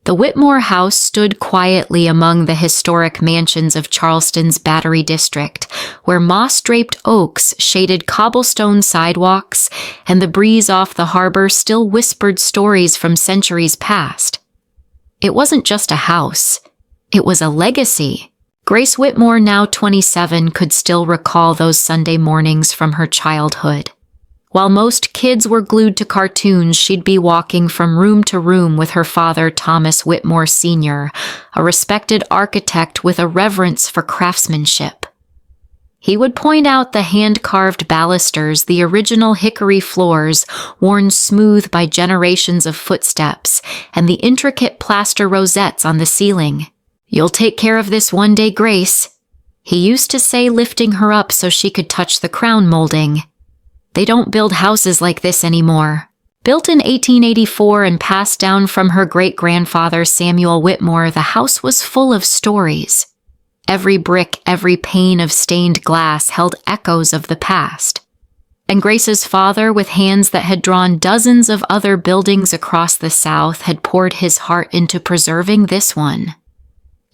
The Whitmore house stood quietly among the historic mansions of Charleston's Battery District, where moss-draped oaks shaded cobblestone sidewalks, and the breeze off the harbor still whispered stories from centuries past. It wasn't just a house. It was a legacy. Grace Whitmore, now 27, could still recall those Sunday mornings from her childhood. While most kids were glued to cartoons, she'd be walking from room to room with her father, Thomas Whitmore Sr., a respected architect with a reverence for craftsmanship. He would point out the hand-carved balusters, the original hickory floors, worn smooth by generations of footsteps, and the intricate plaster rosettes on the ceiling. "You'll take care of this one day, Grace," he used to say, lifting her up so she could touch the crown molding. They don't build houses like this anymore. Built in 1884 and passed down from her great-grandfather Samuel Whitmore, the house was full of stories. Every brick, every pane of stained glass held echoes of the past. And Grace's father, with hands that had drawn dozens of other buildings across the South, had poured his heart into preserving this one.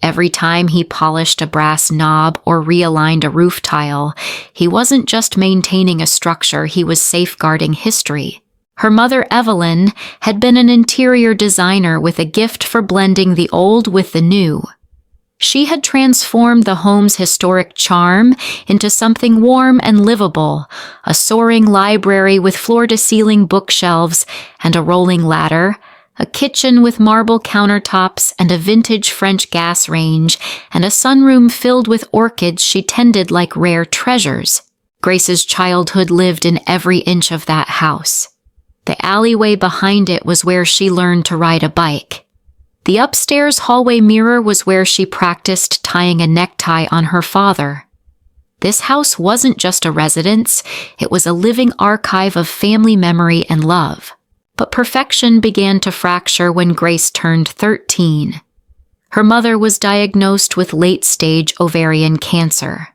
Every time he polished a brass knob or realigned a roof tile, he wasn't just maintaining a structure, he was safeguarding history. Her mother, Evelyn, had been an interior designer with a gift for blending the old with the new. She had transformed the home's historic charm into something warm and livable, a soaring library with floor-to-ceiling bookshelves and a rolling ladder, a kitchen with marble countertops and a vintage French gas range, and a sunroom filled with orchids she tended like rare treasures. Grace's childhood lived in every inch of that house. The alleyway behind it was where she learned to ride a bike. The upstairs hallway mirror was where she practiced tying a necktie on her father. This house wasn't just a residence, it was a living archive of family memory and love. But perfection began to fracture when Grace turned 13. Her mother was diagnosed with late-stage ovarian cancer.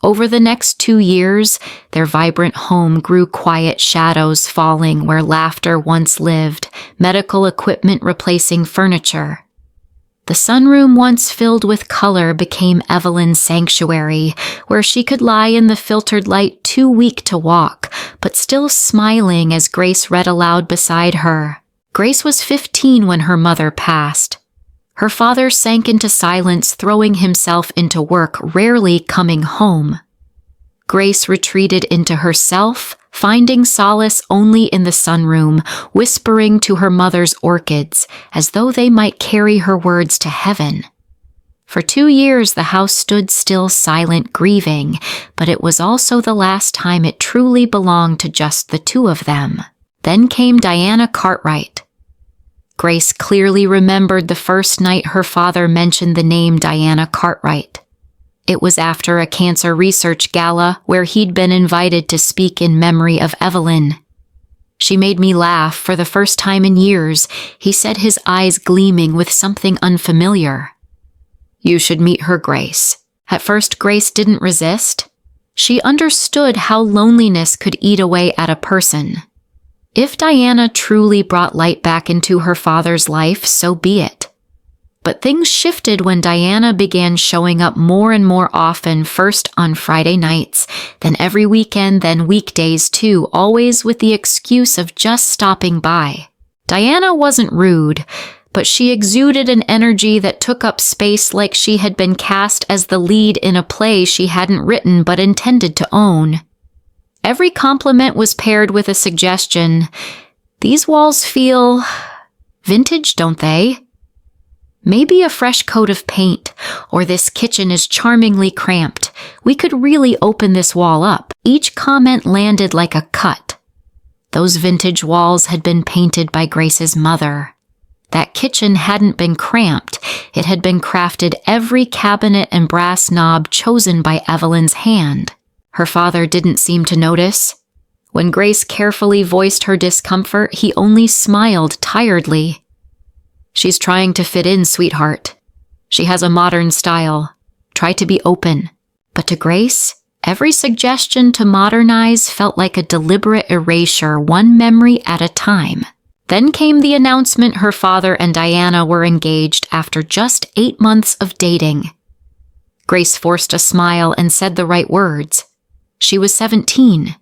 Over the next 2 years, their vibrant home grew quiet shadows falling where laughter once lived, medical equipment replacing furniture. The sunroom, once filled with color, became Evelyn's sanctuary, where she could lie in the filtered light, too weak to walk, but still smiling as Grace read aloud beside her. Grace was 15 when her mother passed. Her father sank into silence, throwing himself into work, rarely coming home. Grace retreated into herself, finding solace only in the sunroom, whispering to her mother's orchids, as though they might carry her words to heaven. For 2 years the house stood still, silent, grieving, but it was also the last time it truly belonged to just the two of them. Then came Diana Cartwright. Grace clearly remembered the first night her father mentioned the name Diana Cartwright. It was after a cancer research gala where he'd been invited to speak in memory of Evelyn. "She made me laugh for the first time in years," he said, his eyes gleaming with something unfamiliar. "You should meet her, Grace." At first, Grace didn't resist. She understood how loneliness could eat away at a person. If Diana truly brought light back into her father's life, so be it. But things shifted when Diana began showing up more and more often, first on Friday nights, then every weekend, then weekdays too, always with the excuse of just stopping by. Diana wasn't rude, but she exuded an energy that took up space like she had been cast as the lead in a play she hadn't written but intended to own. Every compliment was paired with a suggestion. "These walls feel vintage, don't they? Maybe a fresh coat of paint, or this kitchen is charmingly cramped. We could really open this wall up." Each comment landed like a cut. Those vintage walls had been painted by Grace's mother. That kitchen hadn't been cramped. It had been crafted, every cabinet and brass knob chosen by Evelyn's hand. Her father didn't seem to notice. When Grace carefully voiced her discomfort, he only smiled tiredly. "She's trying to fit in, sweetheart. She has a modern style. Try to be open." But to Grace, every suggestion to modernize felt like a deliberate erasure, one memory at a time. Then came the announcement her father and Diana were engaged after just 8 months of dating. Grace forced a smile and said the right words. She was 17.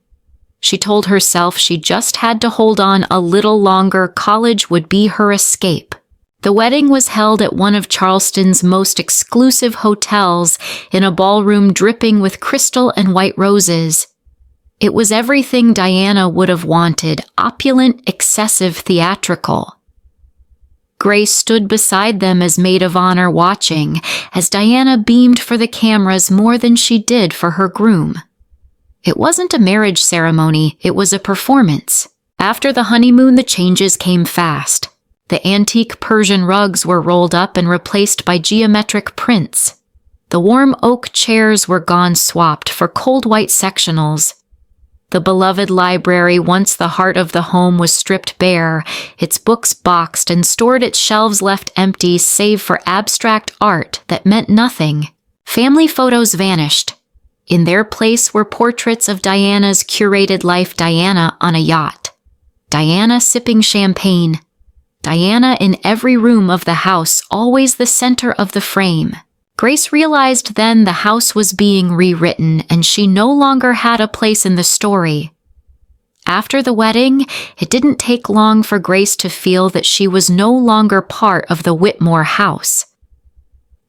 She told herself she just had to hold on a little longer. College would be her escape. The wedding was held at one of Charleston's most exclusive hotels in a ballroom dripping with crystal and white roses. It was everything Diana would have wanted, opulent, excessive, theatrical. Grace stood beside them as maid of honor, watching as Diana beamed for the cameras more than she did for her groom. It wasn't a marriage ceremony, it was a performance. After the honeymoon, the changes came fast. The antique Persian rugs were rolled up and replaced by geometric prints. The warm oak chairs were gone, swapped for cold white sectionals. The beloved library, once the heart of the home, was stripped bare, its books boxed and stored, its shelves left empty save for abstract art that meant nothing. Family photos vanished. In their place were portraits of Diana's curated life: Diana on a yacht, Diana sipping champagne, Diana in every room of the house, always the center of the frame. Grace realized then the house was being rewritten, and she no longer had a place in the story. After the wedding, it didn't take long for Grace to feel that she was no longer part of the Whitmore house.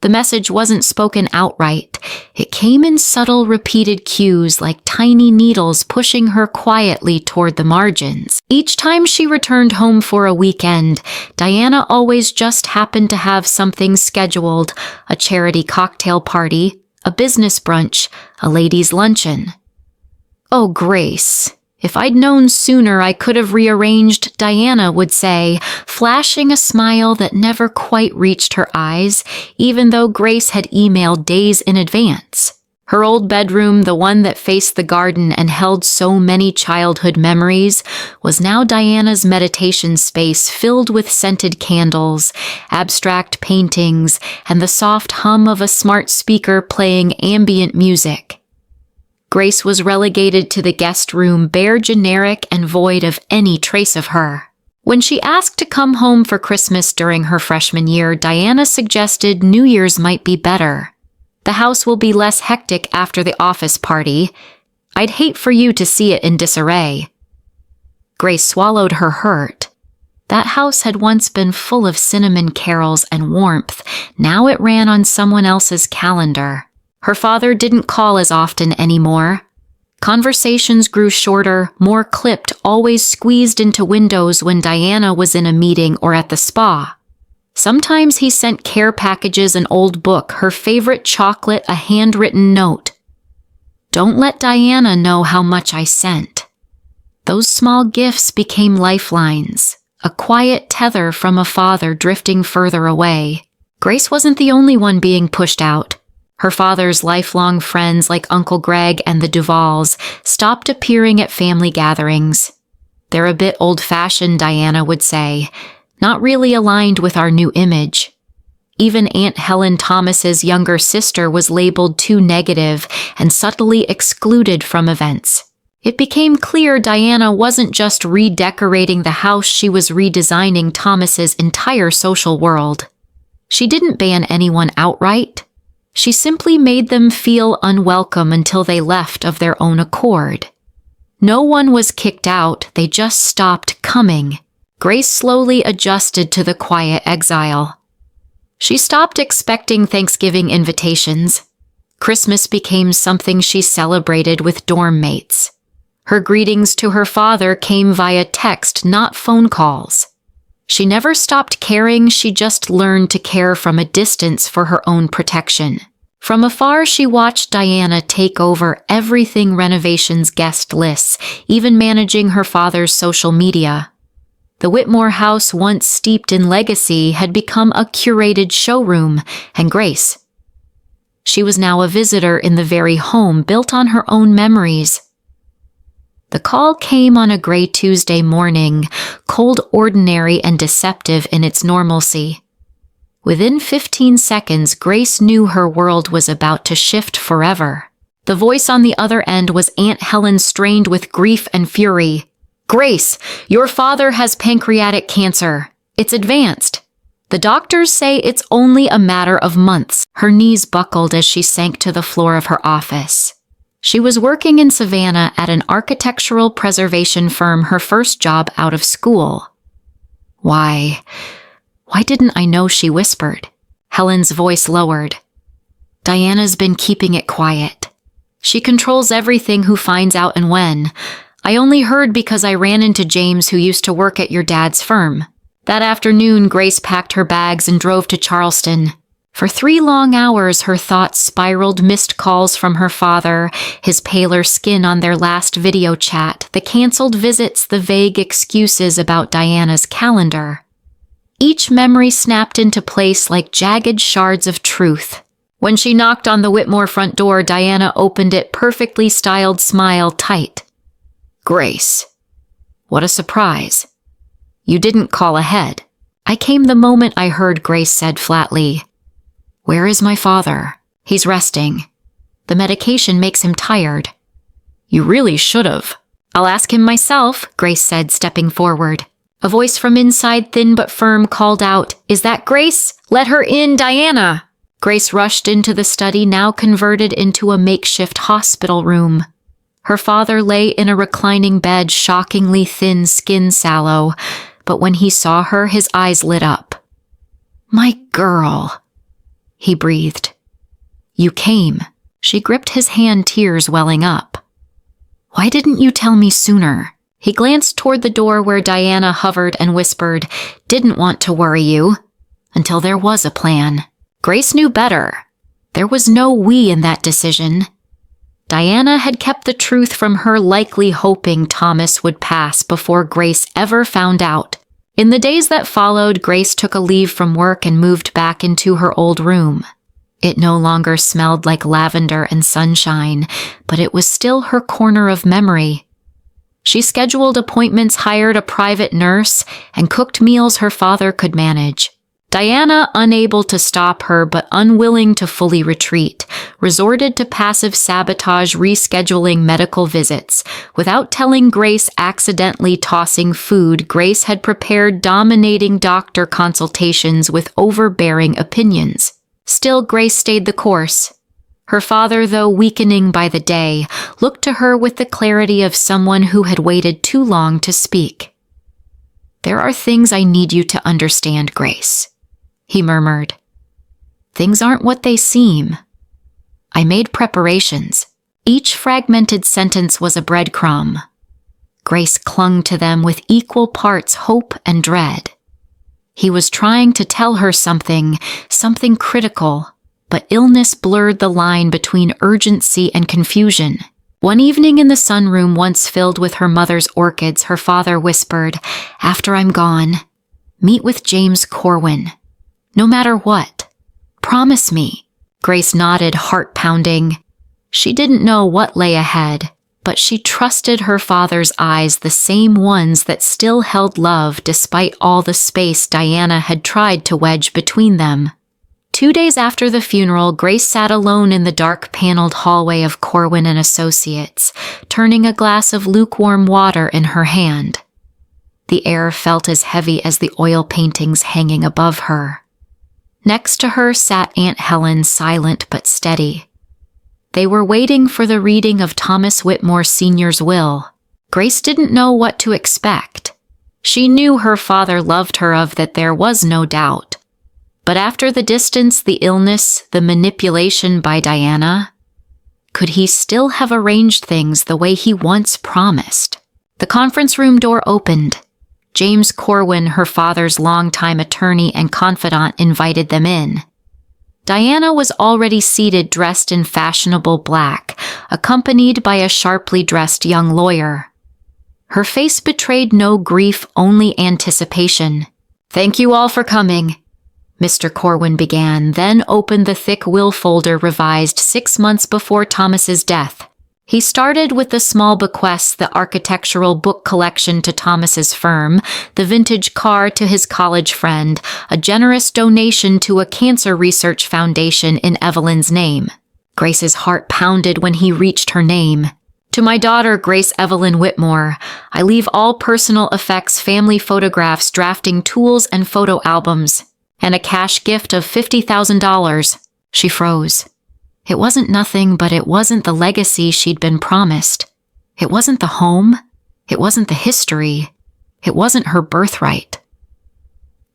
The message wasn't spoken outright. It came in subtle, repeated cues like tiny needles pushing her quietly toward the margins. Each time she returned home for a weekend, Diana always just happened to have something scheduled: a charity cocktail party, a business brunch, a ladies' luncheon. "Oh, Grace, if I'd known sooner, I could have rearranged," Diana would say, flashing a smile that never quite reached her eyes, even though Grace had emailed days in advance. Her old bedroom, the one that faced the garden and held so many childhood memories, was now Diana's meditation space, filled with scented candles, abstract paintings, and the soft hum of a smart speaker playing ambient music. Grace was relegated to the guest room, bare, generic, and void of any trace of her. When she asked to come home for Christmas during her freshman year, Diana suggested New Year's might be better. "The house will be less hectic after the office party. I'd hate for you to see it in disarray." Grace swallowed her hurt. That house had once been full of cinnamon carols and warmth. Now it ran on someone else's calendar. Her father didn't call as often anymore. Conversations grew shorter, more clipped, always squeezed into windows when Diana was in a meeting or at the spa. Sometimes he sent care packages, an old book, her favorite chocolate, a handwritten note. "Don't let Diana know how much I sent." Those small gifts became lifelines, a quiet tether from a father drifting further away. Grace wasn't the only one being pushed out. Her father's lifelong friends like Uncle Greg and the Duvals stopped appearing at family gatherings. "They're a bit old-fashioned," Diana would say, "not really aligned with our new image." Even Aunt Helen Thomas's younger sister was labeled too negative and subtly excluded from events. It became clear Diana wasn't just redecorating the house, she was redesigning Thomas's entire social world. She didn't ban anyone outright. She simply made them feel unwelcome until they left of their own accord. No one was kicked out, they just stopped coming. Grace slowly adjusted to the quiet exile. She stopped expecting Thanksgiving invitations. Christmas became something she celebrated with dorm mates. Her greetings to her father came via text, not phone calls. She never stopped caring, she just learned to care from a distance for her own protection. From afar, she watched Diana take over everything: renovations, guest lists, even managing her father's social media. The Whitmore house, once steeped in legacy, had become a curated showroom, and Grace. She was now a visitor in the very home built on her own memories. The call came on a gray Tuesday morning, cold, ordinary, and deceptive in its normalcy. Within 15 seconds, Grace knew her world was about to shift forever. The voice on the other end was Aunt Helen, strained with grief and fury. Grace, your father has pancreatic cancer. It's advanced. The doctors say it's only a matter of months. Her knees buckled as she sank to the floor of her office. She was working in Savannah at an architectural preservation firm, her first job out of school. Why didn't I know? She whispered. Helen's voice lowered. Diana's been keeping it quiet. She controls everything, who finds out and when. I only heard because I ran into James, who used to work at your dad's firm. That afternoon, Grace packed her bags and drove to Charleston. For 3 long hours, her thoughts spiraled. Missed calls from her father, his paler skin on their last video chat, the canceled visits, the vague excuses about Diana's calendar. Each memory snapped into place like jagged shards of truth. When she knocked on the Whitmore front door, Diana opened it, perfectly styled smile tight. Grace. What a surprise. You didn't call ahead. I came the moment I heard, Grace said flatly. Where is my father? He's resting. The medication makes him tired. You really should have. I'll ask him myself, Grace said, stepping forward. A voice from inside, thin but firm, called out, Is that Grace? Let her in, Diana! Grace rushed into the study, now converted into a makeshift hospital room. Her father lay in a reclining bed, shockingly thin, skin sallow, but when he saw her, his eyes lit up. My girl, he breathed. You came. She gripped his hand, tears welling up. Why didn't you tell me sooner? He glanced toward the door where Diana hovered and whispered, Didn't want to worry you. Until there was a plan. Grace knew better. There was no we in that decision. Diana had kept the truth from her, likely hoping Thomas would pass before Grace ever found out. In the days that followed, Grace took a leave from work and moved back into her old room. It no longer smelled like lavender and sunshine, but it was still her corner of memory. She scheduled appointments, hired a private nurse, and cooked meals her father could manage. Diana, unable to stop her but unwilling to fully retreat, resorted to passive sabotage, rescheduling medical visits. Without telling Grace, accidentally tossing food Grace had prepared, dominating doctor consultations with overbearing opinions. Still, Grace stayed the course. Her father, though weakening by the day, looked to her with the clarity of someone who had waited too long to speak. There are things I need you to understand, Grace, he murmured. Things aren't what they seem. I made preparations. Each fragmented sentence was a breadcrumb. Grace clung to them with equal parts hope and dread. He was trying to tell her something critical, but illness blurred the line between urgency and confusion. One evening in the sunroom once filled with her mother's orchids, her father whispered, After I'm gone, meet with James Corwin. No matter what. Promise me. Grace nodded, heart pounding. She didn't know what lay ahead, but she trusted her father's eyes, the same ones that still held love despite all the space Diana had tried to wedge between them. 2 days after the funeral, Grace sat alone in the dark paneled hallway of Corwin and Associates, turning a glass of lukewarm water in her hand. The air felt as heavy as the oil paintings hanging above her. Next to her sat Aunt Helen, silent but steady. They were waiting for the reading of Thomas Whitmore Sr.'s will. Grace didn't know what to expect. She knew her father loved her, of that there was no doubt. But after the distance, the illness, the manipulation by Diana, could he still have arranged things the way he once promised? The conference room door opened. James Corwin, her father's longtime attorney and confidant, invited them in. Diana was already seated, dressed in fashionable black, accompanied by a sharply dressed young lawyer. Her face betrayed no grief, only anticipation. Thank you all for coming, Mr. Corwin began, then opened the thick will folder revised 6 months before Thomas's death. He started with the small bequests, the architectural book collection to Thomas's firm, the vintage car to his college friend, a generous donation to a cancer research foundation in Evelyn's name. Grace's heart pounded when he reached her name. To my daughter, Grace Evelyn Whitmore, I leave all personal effects, family photographs, drafting tools, and photo albums, and a cash gift of $50,000. She froze. It wasn't nothing, but it wasn't the legacy she'd been promised. It wasn't the home. It wasn't the history. It wasn't her birthright.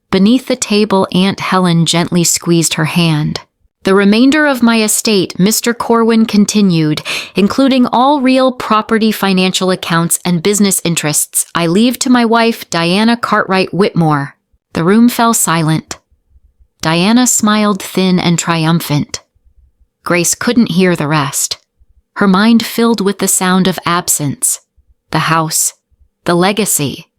Beneath the table, Aunt Helen gently squeezed her hand. The remainder of my estate, Mr. Corwin continued, including all real property, financial accounts, and business interests, I leave to my wife, Diana Cartwright Whitmore. The room fell silent. Diana smiled thin and triumphant. Grace couldn't hear the rest. Her mind filled with the sound of absence, the house, the legacy.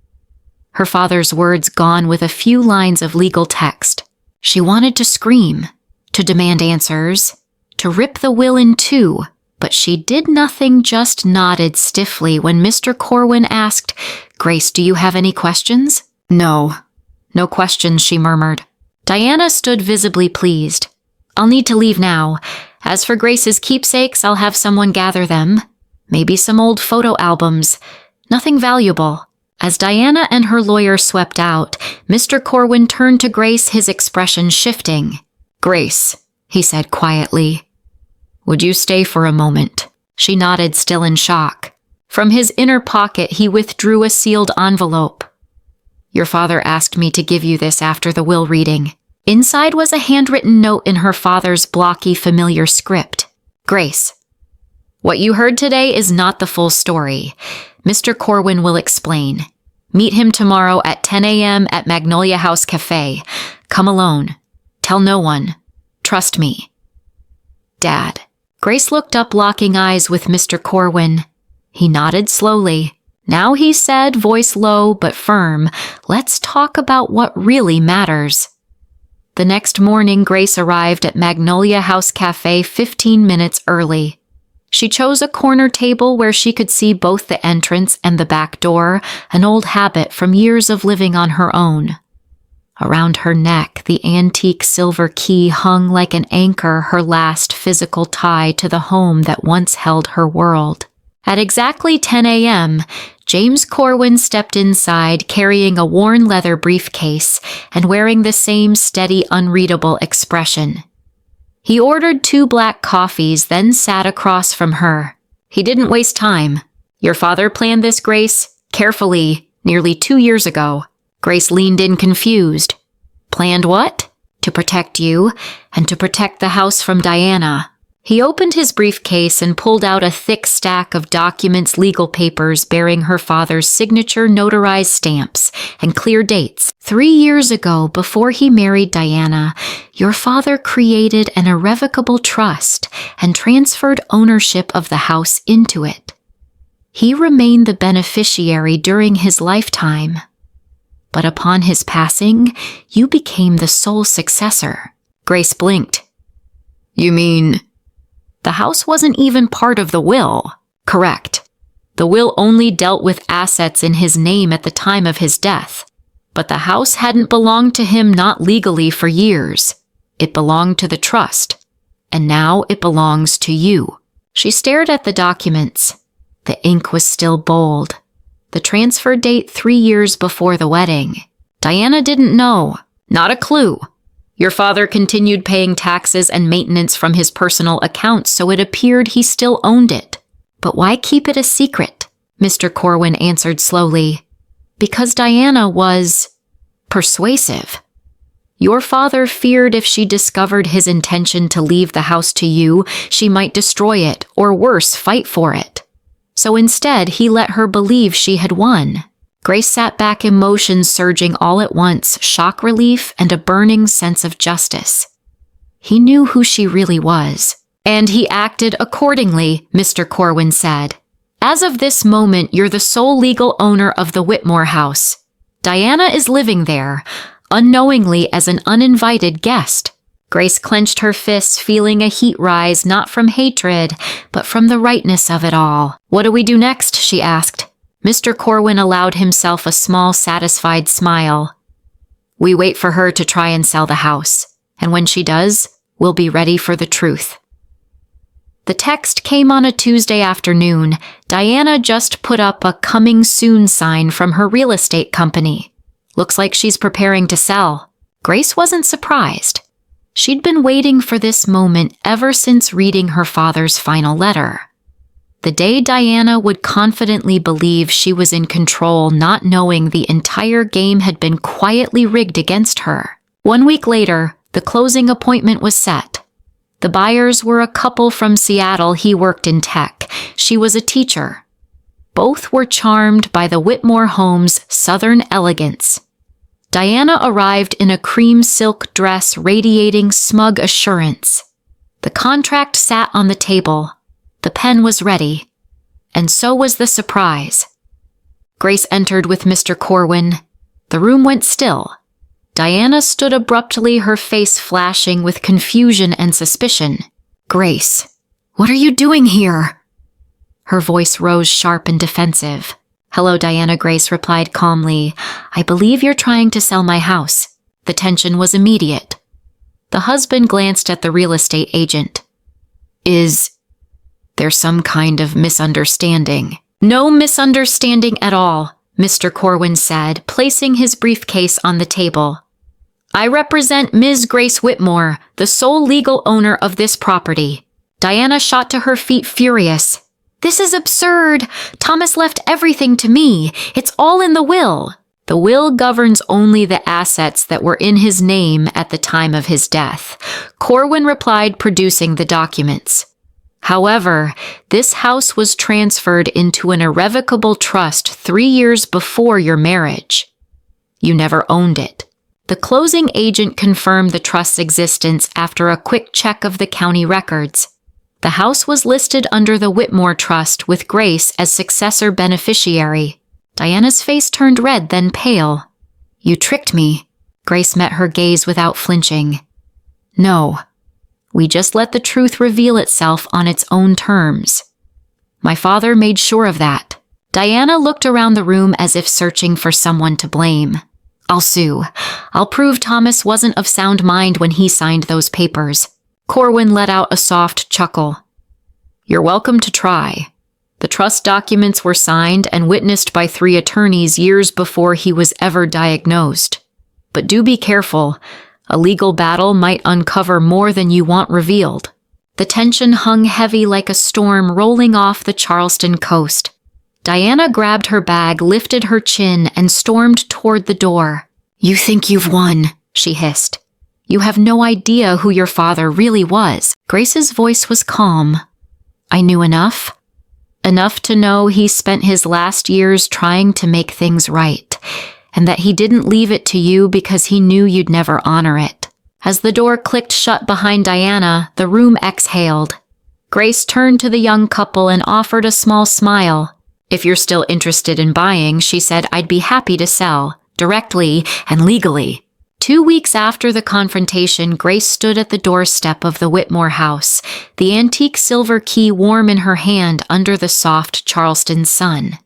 Her father's words gone with a few lines of legal text. She wanted to scream, to demand answers, to rip the will in two, but she did nothing, just nodded stiffly when Mr. Corwin asked, "Grace, do you have any questions?" "No. No questions," she murmured. Diana stood visibly pleased. "I'll need to leave now. As for Grace's keepsakes, I'll have someone gather them. Maybe some old photo albums. Nothing valuable." As Diana and her lawyer swept out, Mr. Corwin turned to Grace, his expression shifting. "Grace," he said quietly, "would you stay for a moment?" She nodded, still in shock. From his inner pocket, he withdrew a sealed envelope. "Your father asked me to give you this after the will reading." Inside was a handwritten note in her father's blocky, familiar script. "Grace, what you heard today is not the full story. Mr. Corwin will explain. Meet him tomorrow at 10 a.m. at Magnolia House Cafe. Come alone. Tell no one. Trust me. Dad." Grace looked up, locking eyes with Mr. Corwin. He nodded slowly. Now he said, voice low but firm, "Let's talk about what really matters." The next morning, Grace arrived at Magnolia House Cafe 15 minutes early. She chose a corner table where she could see both the entrance and the back door, an old habit from years of living on her own. Around her neck, the antique silver key hung like an anchor, her last physical tie to the home that once held her world. At exactly 10 a.m., James Corwin stepped inside, carrying a worn leather briefcase and wearing the same steady, unreadable expression. He ordered 2 black coffees, then sat across from her. He didn't waste time. "Your father planned this, Grace, carefully, nearly 2 years ago." Grace leaned in, confused. "Planned what?" "To protect you, and to protect the house from Diana." He opened his briefcase and pulled out a thick stack of documents, legal papers bearing her father's signature, notarized stamps, and clear dates. 3 years ago, before he married Diana, your father created an irrevocable trust and transferred ownership of the house into it. He remained the beneficiary during his lifetime. But upon his passing, you became the sole successor. Grace blinked. "You mean..." "The house wasn't even part of the will." "Correct. The will only dealt with assets in his name at the time of his death. But the house hadn't belonged to him, not legally, for years. It belonged to the trust. And now it belongs to you." She stared at the documents. The ink was still bold. The transfer date 3 years before the wedding. Diana didn't know. Not a clue. Your father continued paying taxes and maintenance from his personal accounts, so it appeared he still owned it. "But why keep it a secret?" Mr. Corwin answered slowly. "Because Diana was persuasive. Your father feared if she discovered his intention to leave the house to you, she might destroy it, or worse, fight for it. So instead, he let her believe she had won." Grace sat back, emotions surging all at once, shock, relief, and a burning sense of justice. He knew who she really was. "And he acted accordingly," Mr. Corwin said. "As of this moment, you're the sole legal owner of the Whitmore house. Diana is living there, unknowingly as an uninvited guest." Grace clenched her fists, feeling a heat rise, not from hatred, but from the rightness of it all. "What do we do next?" she asked. Mr. Corwin allowed himself a small, satisfied smile. "We wait for her to try and sell the house, and when she does, we'll be ready for the truth." The text came on a Tuesday afternoon. Diana just put up a "coming soon" sign from her real estate company. Looks like she's preparing to sell. Grace wasn't surprised. She'd been waiting for this moment ever since reading her father's final letter. The day Diana would confidently believe she was in control, not knowing the entire game had been quietly rigged against her. 1 week later, the closing appointment was set. The buyers were a couple from Seattle. He worked in tech. She was a teacher. Both were charmed by the Whitmore home's southern elegance. Diana arrived in a cream silk dress radiating smug assurance. The contract sat on the table. The pen was ready. And so was the surprise. Grace entered with Mr. Corwin. The room went still. Diana stood abruptly, her face flashing with confusion and suspicion. "Grace, what are you doing here?" Her voice rose sharp and defensive. "Hello, Diana," Grace replied calmly. "I believe you're trying to sell my house." The tension was immediate. The husband glanced at the real estate agent. "Is there some kind of misunderstanding?" "No misunderstanding at all," Mr. Corwin said, placing his briefcase on the table. "I represent Ms. Grace Whitmore, the sole legal owner of this property." Diana shot to her feet, furious. "This is absurd. Thomas left everything to me. It's all in the will." "The will governs only the assets that were in his name at the time of his death," Corwin replied, producing the documents. "However, this house was transferred into an irrevocable trust 3 years before your marriage. You never owned it." The closing agent confirmed the trust's existence after a quick check of the county records. The house was listed under the Whitmore Trust with Grace as successor beneficiary. Diana's face turned red, then pale. "You tricked me." Grace met her gaze without flinching. "No. We just let the truth reveal itself on its own terms. My father made sure of that." Diana looked around the room as if searching for someone to blame. "I'll sue. I'll prove Thomas wasn't of sound mind when he signed those papers." Corwin let out a soft chuckle. "You're welcome to try. The trust documents were signed and witnessed by 3 attorneys years before he was ever diagnosed. But do be careful. A legal battle might uncover more than you want revealed." The tension hung heavy like a storm rolling off the Charleston coast. Diana grabbed her bag, lifted her chin, and stormed toward the door. "You think you've won," she hissed. "You have no idea who your father really was." Grace's voice was calm. "I knew enough. Enough to know he spent his last years trying to make things right, and that he didn't leave it to you because he knew you'd never honor it." As the door clicked shut behind Diana, the room exhaled. Grace turned to the young couple and offered a small smile. "If you're still interested in buying," she said, "I'd be happy to sell, directly and legally." 2 weeks after the confrontation, Grace stood at the doorstep of the Whitmore house, the antique silver key warm in her hand under the soft Charleston sun.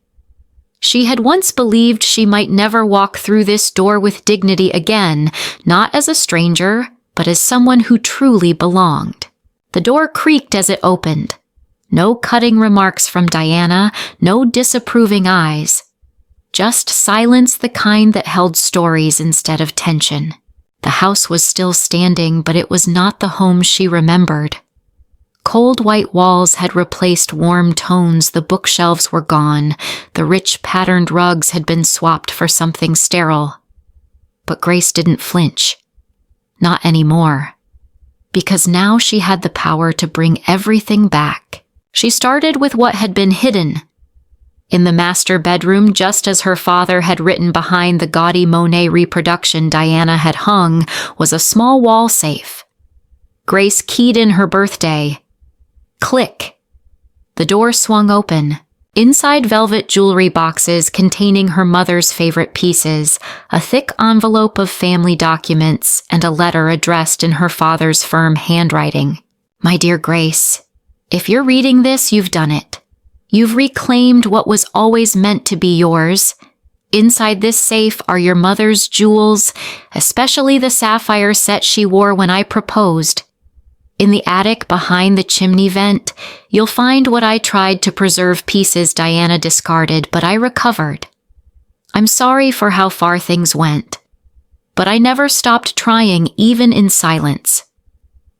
She had once believed she might never walk through this door with dignity again, not as a stranger, but as someone who truly belonged. The door creaked as it opened. No cutting remarks from Diana, no disapproving eyes. Just silence, the kind that held stories instead of tension. The house was still standing, but it was not the home she remembered. Cold white walls had replaced warm tones, the bookshelves were gone, the rich patterned rugs had been swapped for something sterile. But Grace didn't flinch. Not anymore. Because now she had the power to bring everything back. She started with what had been hidden. In the master bedroom, just as her father had written behind the gaudy Monet reproduction Diana had hung, was a small wall safe. Grace keyed in her birthday. Click. The door swung open. Inside velvet jewelry boxes containing her mother's favorite pieces, a thick envelope of family documents, and a letter addressed in her father's firm handwriting. "My dear Grace, if you're reading this, you've done it. You've reclaimed what was always meant to be yours. Inside this safe are your mother's jewels, especially the sapphire set she wore when I proposed. In the attic behind the chimney vent, you'll find what I tried to preserve pieces Diana discarded, but I recovered. I'm sorry for how far things went, but I never stopped trying, even in silence.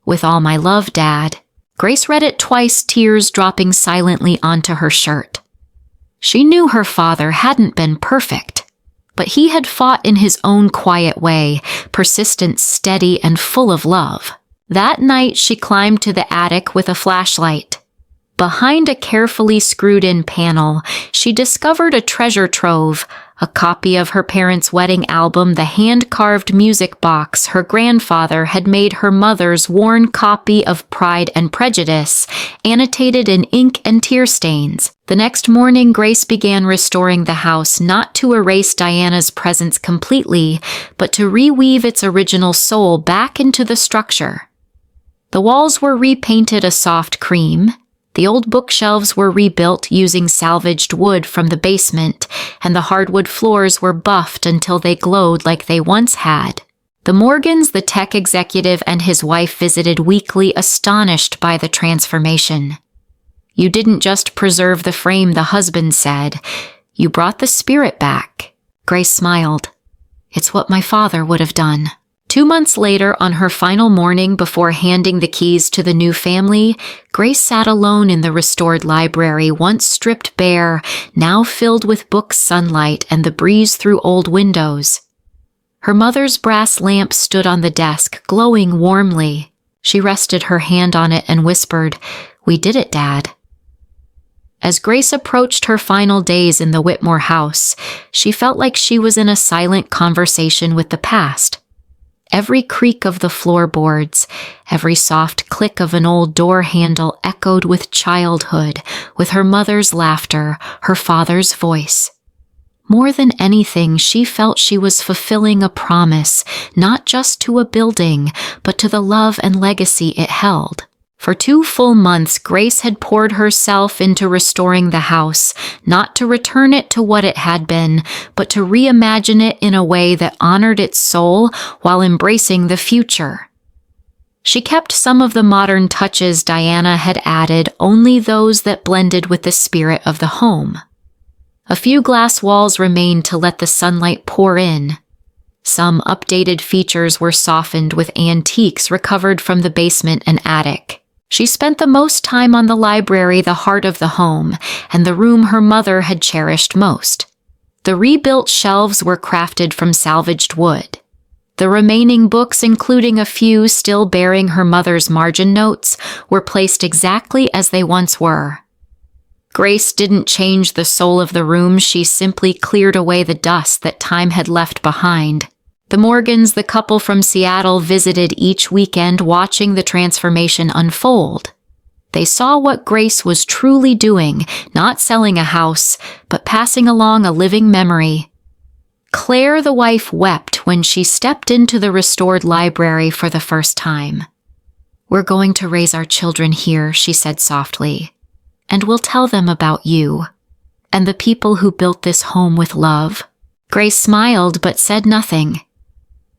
With all my love, Dad." Grace read it twice, tears dropping silently onto her shirt. She knew her father hadn't been perfect, but he had fought in his own quiet way, persistent, steady, and full of love. That night, she climbed to the attic with a flashlight. Behind a carefully screwed-in panel, she discovered a treasure trove, a copy of her parents' wedding album, the hand-carved music box her grandfather had made her mother's worn copy of Pride and Prejudice, annotated in ink and tear stains. The next morning, Grace began restoring the house, not to erase Diana's presence completely, but to reweave its original soul back into the structure. The walls were repainted a soft cream. The old bookshelves were rebuilt using salvaged wood from the basement, and the hardwood floors were buffed until they glowed like they once had. The Morgans, the tech executive, and his wife visited weekly, astonished by the transformation. "You didn't just preserve the frame," the husband said. "You brought the spirit back." Grace smiled. "It's what my father would have done." 2 months later, on her final morning before handing the keys to the new family, Grace sat alone in the restored library, once stripped bare, now filled with books, sunlight, and the breeze through old windows. Her mother's brass lamp stood on the desk, glowing warmly. She rested her hand on it and whispered, "We did it, Dad." As Grace approached her final days in the Whitmore house, she felt like she was in a silent conversation with the past. Every creak of the floorboards, every soft click of an old door handle echoed with childhood, with her mother's laughter, her father's voice. More than anything, she felt she was fulfilling a promise, not just to a building, but to the love and legacy it held. For 2 full months, Grace had poured herself into restoring the house, not to return it to what it had been, but to reimagine it in a way that honored its soul while embracing the future. She kept some of the modern touches Diana had added, only those that blended with the spirit of the home. A few glass walls remained to let the sunlight pour in. Some updated features were softened with antiques recovered from the basement and attic. She spent the most time on the library, the heart of the home, and the room her mother had cherished most. The rebuilt shelves were crafted from salvaged wood. The remaining books, including a few still bearing her mother's margin notes, were placed exactly as they once were. Grace didn't change the soul of the room, she simply cleared away the dust that time had left behind. The Morgans, the couple from Seattle, visited each weekend, watching the transformation unfold. They saw what Grace was truly doing, not selling a house, but passing along a living memory. Claire, the wife, wept when she stepped into the restored library for the first time. "We're going to raise our children here," she said softly, "and we'll tell them about you and the people who built this home with love." Grace smiled but said nothing.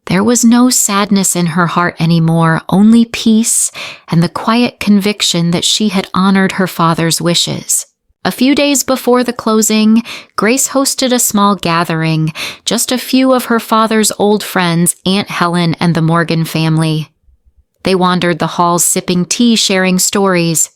There was no sadness in her heart anymore, only peace and the quiet conviction that she had honored her father's wishes. A few days before the closing, Grace hosted a small gathering, just a few of her father's old friends, Aunt Helen and the Morgan family. They wandered the halls sipping tea, sharing stories.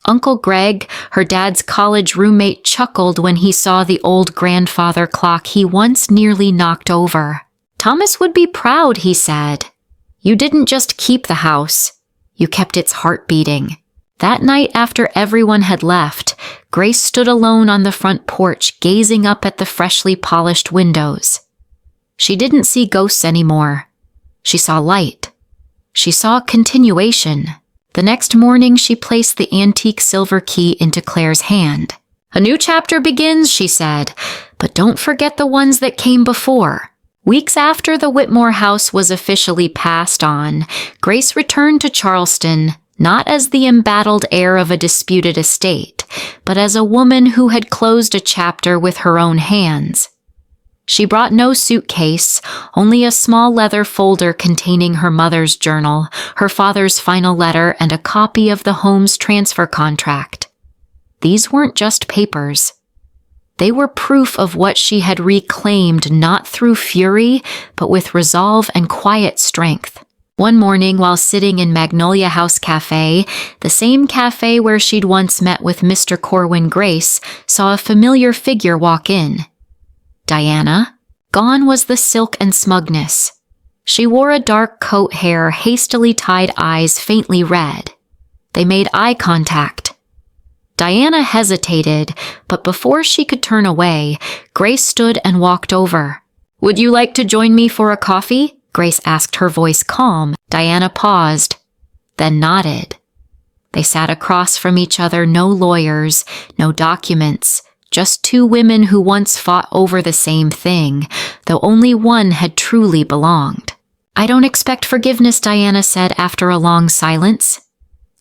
Uncle Greg, her dad's college roommate, chuckled when he saw the old grandfather clock he once nearly knocked over. "Thomas would be proud," he said. "You didn't just keep the house, you kept its heart beating." That night, after everyone had left, Grace stood alone on the front porch, gazing up at the freshly polished windows. She didn't see ghosts anymore. She saw light. She saw continuation. The next morning, she placed the antique silver key into Claire's hand. "A new chapter begins," she said, "but don't forget the ones that came before." Weeks after the Whitmore house was officially passed on, Grace returned to Charleston, not as the embattled heir of a disputed estate, but as a woman who had closed a chapter with her own hands. She brought no suitcase, only a small leather folder containing her mother's journal, her father's final letter, and a copy of the home's transfer contract. These weren't just papers. They were proof of what she had reclaimed not through fury, but with resolve and quiet strength. One morning, while sitting in Magnolia House Cafe, the same cafe where she'd once met with Mr. Corwin, Grace saw a familiar figure walk in. Diana. Gone was the silk and smugness. She wore a dark coat, hair hastily tied, eyes faintly red. They made eye contact. Diana hesitated, but before she could turn away, Grace stood and walked over. "Would you like to join me for a coffee?" Grace asked, her voice calm. Diana paused, then nodded. They sat across from each other, no lawyers, no documents, just two women who once fought over the same thing, though only one had truly belonged. "I don't expect forgiveness," Diana said after a long silence.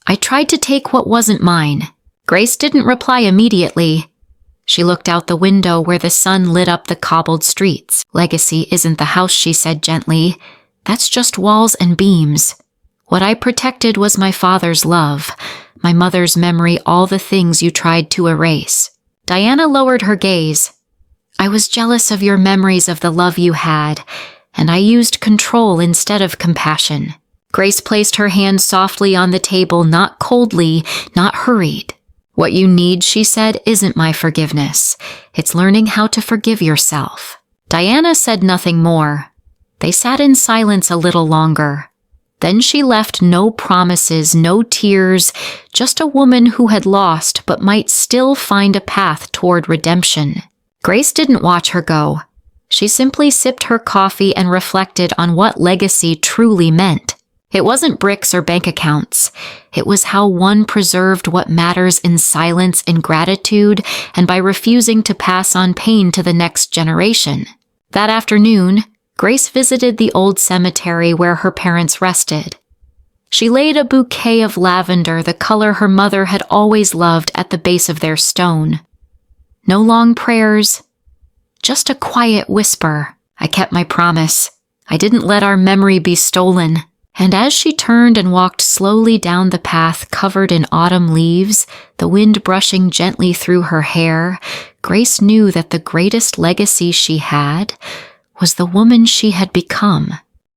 "I tried to take what wasn't mine." Grace didn't reply immediately. She looked out the window where the sun lit up the cobbled streets. "Legacy isn't the house," she said gently. "That's just walls and beams. What I protected was my father's love, my mother's memory, all the things you tried to erase." Diana lowered her gaze. "I was jealous of your memories of the love you had, and I used control instead of compassion." Grace placed her hand softly on the table, not coldly, not hurried. "What you need," she said, "isn't my forgiveness. It's learning how to forgive yourself." Diana said nothing more. They sat in silence a little longer. Then she left, no promises, no tears, just a woman who had lost but might still find a path toward redemption. Grace didn't watch her go. She simply sipped her coffee and reflected on what legacy truly meant. It wasn't bricks or bank accounts. It was how one preserved what matters in silence, in gratitude, and by refusing to pass on pain to the next generation. That afternoon, Grace visited the old cemetery where her parents rested. She laid a bouquet of lavender, the color her mother had always loved, at the base of their stone. No long prayers, just a quiet whisper. "I kept my promise. I didn't let our memory be stolen." And as she turned and walked slowly down the path covered in autumn leaves, the wind brushing gently through her hair, Grace knew that the greatest legacy she had was the woman she had become.